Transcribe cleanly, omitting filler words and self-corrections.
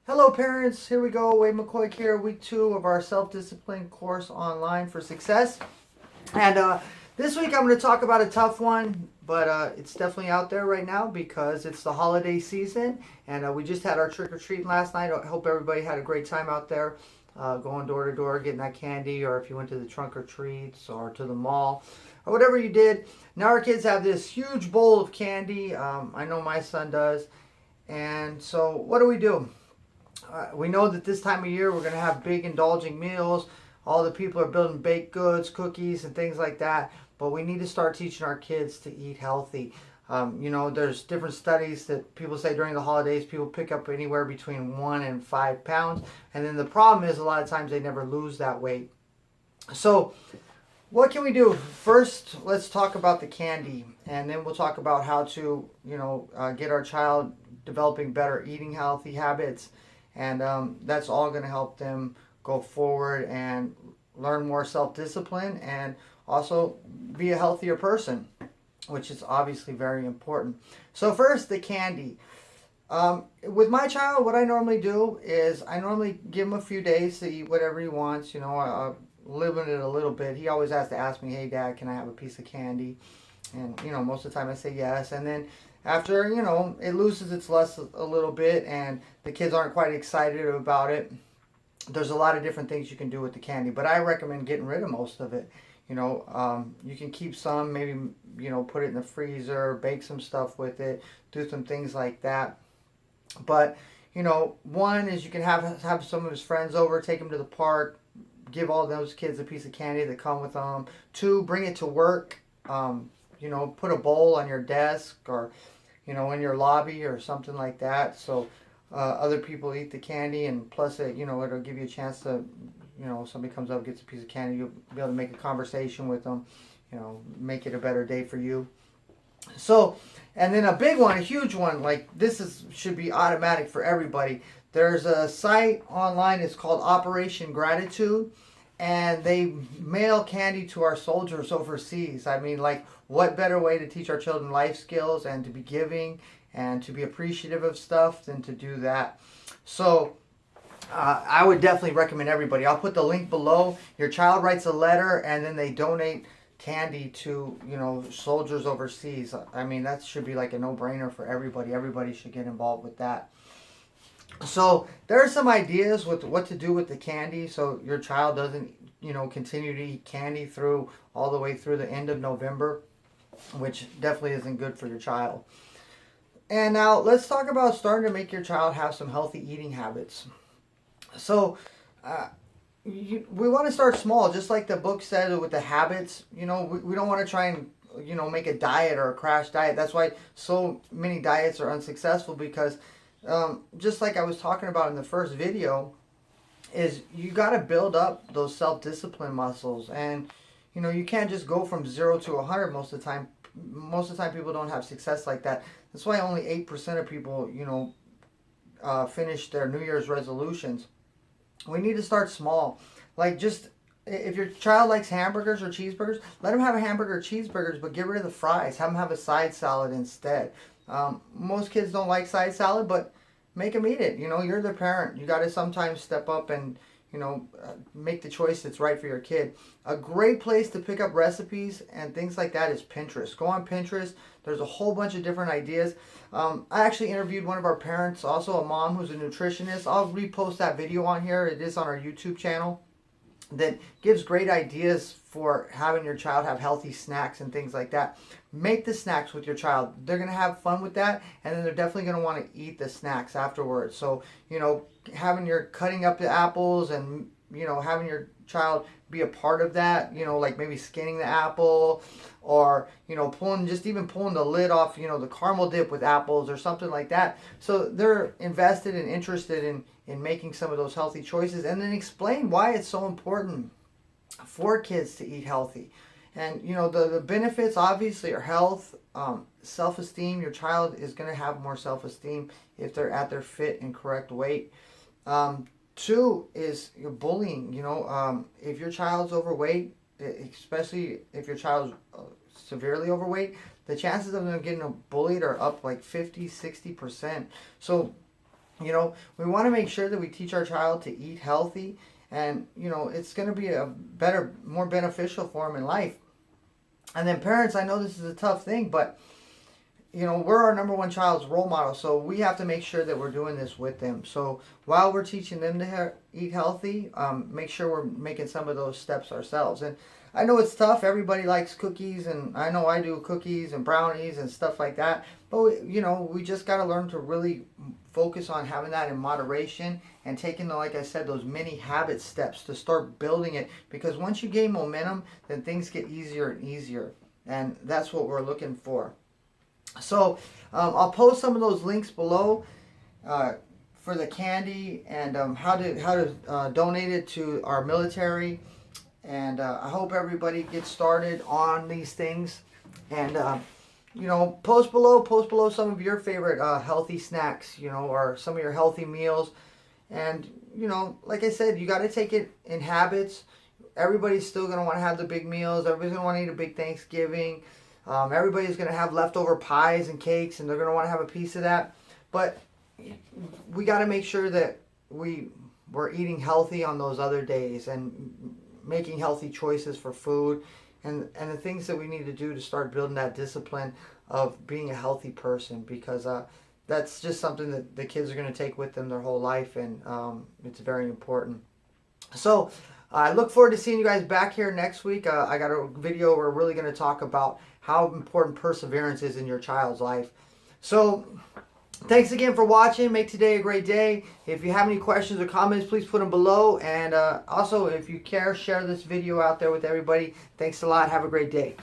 Hello parents, here we go. Wade McCoy here, week 2 of our self-discipline course online for success. And this week I'm going to talk about a tough one, but it's definitely out there right now because it's the holiday season. And we just had our trick-or-treating last night. I hope everybody had a great time out there, going door to door, getting that candy, or if you went to the trunk or treats or to the mall or whatever you did. Now our kids have this huge bowl of candy. I know my son does. And so what do? We know that this time of year we're going to have big indulging meals. All the people are building baked goods, cookies, and things like that. But we need to start teaching our kids to eat healthy. There's different studies that people say during the holidays people pick up anywhere between 1 and 5 pounds. And then the problem is a lot of times they never lose that weight. So what can we do? First, let's talk about the candy, and then we'll talk about how to, get our child developing better eating healthy habits, and that's all going to help them go forward and learn more self-discipline and also be a healthier person, which is obviously very important. So first, the candy. With my child, what I normally do is I normally give him a few days to eat whatever he wants. I limit it a little bit. He always has to ask me, "Hey, Dad, can I have a piece of candy?" And most of the time I say yes. And then after it loses its lust a little bit, and the kids aren't quite excited about it, there's a lot of different things you can do with the candy. But I recommend getting rid of most of it. You can keep some, maybe put it in the freezer, bake some stuff with it, do some things like that. But one is you can have some of his friends over, take him to the park, give all those kids a piece of candy that come with them. Two, bring it to work. Put a bowl on your desk or in your lobby or something like that. So other people eat the candy, and plus it'll give you a chance to, if somebody comes up, gets a piece of candy, you'll be able to make a conversation with them. Make it a better day for you. So, and then a big one, a huge one, like should be automatic for everybody. There's a site online, it's called Operation Gratitude, and they mail candy to our soldiers overseas. I mean, like, what better way to teach our children life skills and to be giving and to be appreciative of stuff than to do that? So, I would definitely recommend everybody. I'll put the link below. Your child writes a letter, and then they donate candy to soldiers overseas. I mean, that should be like a no-brainer for everybody. Everybody should get involved with that. So there are some ideas with what to do with the candy, so your child doesn't continue to eat candy through all the way through the end of November, which definitely isn't good for your child. And now let's talk about starting to make your child have some healthy eating habits. So uh, we want to start small, just like the book said with the habits. We don't want to try and make a diet or a crash diet. That's why so many diets are unsuccessful, because just like I was talking about in the first video, is you got to build up those self-discipline muscles, and you can't just go from 0 to 100 most of the time. Most of the time people don't have success like that. That's why only 8% of people finish their New Year's resolutions. We need to start small. Like, just if your child likes hamburgers or cheeseburgers, let them have a hamburger or cheeseburgers, but get rid of the fries. Have them have a side salad instead. Most kids don't like side salad, but make them eat it. You're the parent. You got to sometimes step up and make the choice that's right for your kid. A great place to pick up recipes and things like that is Pinterest. Go on Pinterest. There's a whole bunch of different ideas. I actually interviewed one of our parents, also a mom who's a nutritionist. I'll repost that video on here. It is on our YouTube channel, that gives great ideas for having your child have healthy snacks and things like that. Make the snacks with your child. They're going to have fun with that, and then they're definitely going to want to eat the snacks afterwards. So, having your cutting up the apples and, having your child be a part of that, like maybe skinning the apple, or, pulling the lid off, the caramel dip with apples or something like that. So they're invested and interested in making some of those healthy choices, and then explain why it's so important for kids to eat healthy. And the benefits obviously are health, self-esteem. Your child is going to have more self-esteem if they're at their fit and correct weight. Two is your bullying. If your child's overweight, especially if your child's severely overweight, the chances of them getting bullied are up like 50, 60%. So You know, we want to make sure that we teach our child to eat healthy, and you know, it's going to be a better, more beneficial for them in life. And then parents, I know this is a tough thing, but you know, we're our number one child's role model, so we have to make sure that we're doing this with them. So while we're teaching them to eat healthy, make sure we're making some of those steps ourselves. And I know it's tough. Everybody likes cookies, and I know I do cookies and brownies and stuff like that. But you know, we just got to learn to really focus on having that in moderation and taking the, like I said, those mini habit steps to start building it. Because once you gain momentum, then things get easier and easier, and that's what we're looking for. So I'll post some of those links below for the candy and how to donate it to our military. And I hope everybody gets started on these things. And you know, post below some of your favorite healthy snacks, you know, or some of your healthy meals. And you know, like I said, you got to take it in habits. Everybody's still gonna want to have the big meals. Everybody's gonna want to eat a big Thanksgiving. Everybody's going to have leftover pies and cakes, and they're going to want to have a piece of that. But we got to make sure that we're eating healthy on those other days and making healthy choices for food and the things that we need to do to start building that discipline of being a healthy person, because that's just something that the kids are going to take with them their whole life, and it's very important. So I look forward to seeing you guys back here next week. I got a video where we're really going to talk about how important perseverance is in your child's life. So thanks again for watching. Make today a great day. If you have any questions or comments, please put them below. And also, if you care, share this video out there with everybody. Thanks a lot. Have a great day.